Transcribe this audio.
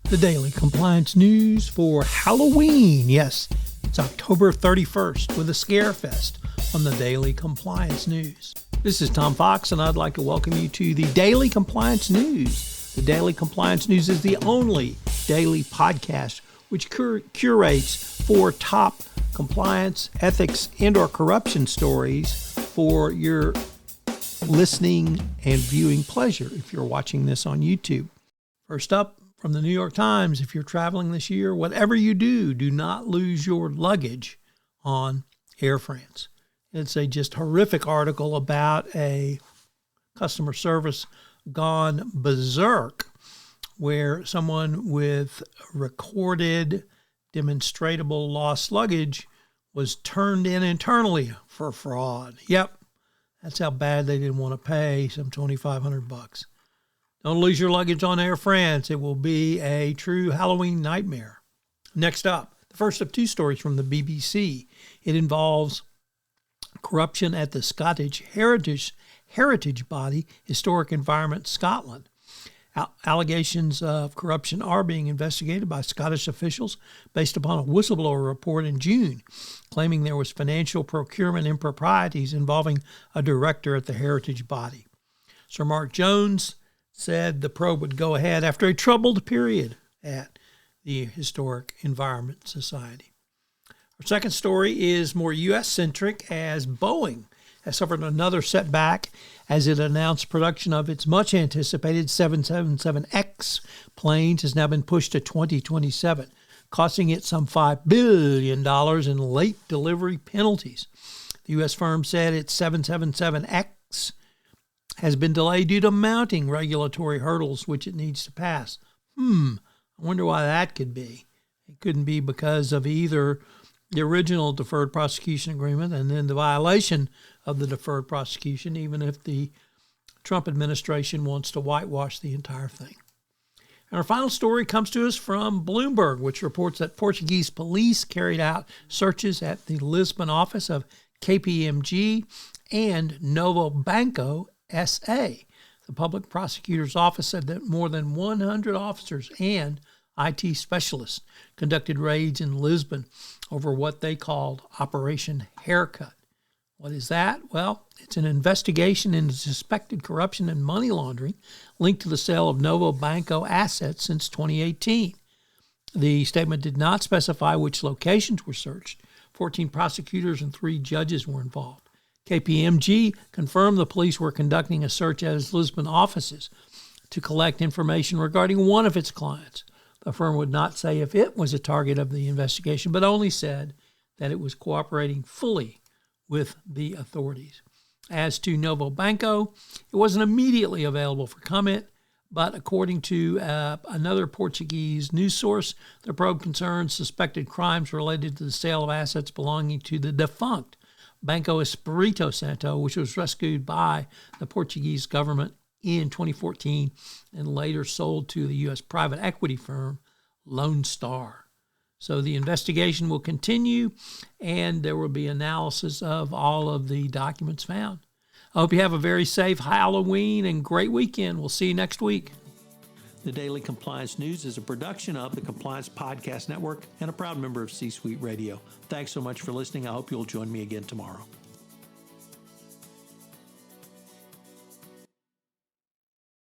The Daily Compliance News for Halloween. Yes, it's October 31st with a Scare Fest on the Daily Compliance News. This is Tom Fox, and I'd like to welcome you to the Daily Compliance News. The Daily Compliance News is the only daily podcast which curates 4 top compliance, ethics, and/or corruption stories for your listening and viewing pleasure if you're watching this on YouTube. First up, from the New York Times, if you're traveling this year, whatever you do, do not lose your luggage on Air France. It's a just horrific article about a customer service gone berserk, where someone with recorded demonstrable lost luggage was turned in internally for fraud. Yep, that's how bad they didn't want to pay some $2,500. Don't lose your luggage on Air France. It will be a true Halloween nightmare. Next up, the first of 2 stories from the BBC. It involves corruption at the Scottish heritage body, Historic Environment Scotland. Allegations of corruption are being investigated by Scottish officials based upon a whistleblower report in June, claiming there was financial procurement improprieties involving a director at the heritage body. Sir Mark Jones said the probe would go ahead after a troubled period at the Historic Environment Society. Our second story is more U.S.-centric, as Boeing has suffered another setback as it announced production of its much-anticipated 777X planes has now been pushed to 2027, costing it some $5 billion in late delivery penalties. The U.S. firm said its 777X has been delayed due to mounting regulatory hurdles which it needs to pass. I wonder why that could be. It couldn't be because of either the original deferred prosecution agreement and then the violation of the deferred prosecution, even if the Trump administration wants to whitewash the entire thing. And our final story comes to us from Bloomberg, which reports that Portuguese police carried out searches at the Lisbon office of KPMG and Novo Banco S.A. The public prosecutor's office said that more than 100 officers and IT specialists conducted raids in Lisbon over what they called Operation Haircut. What is that? Well, it's an investigation into suspected corruption and money laundering linked to the sale of Novo Banco assets since 2018. The statement did not specify which locations were searched. 14 prosecutors and 3 judges were involved. KPMG confirmed the police were conducting a search at its Lisbon offices to collect information regarding one of its clients. The firm would not say if it was a target of the investigation, but only said that it was cooperating fully with the authorities. As to Novo Banco, it wasn't immediately available for comment, but according to another Portuguese news source, the probe concerns suspected crimes related to the sale of assets belonging to the defunct Banco Espírito Santo, which was rescued by the Portuguese government in 2014 and later sold to the U.S. private equity firm Lone Star. So the investigation will continue, and there will be analysis of all of the documents found. I hope you have a very safe Halloween and great weekend. We'll see you next week. The Daily Compliance News is a production of the Compliance Podcast Network and a proud member of C-Suite Radio. Thanks so much for listening. I hope you'll join me again tomorrow.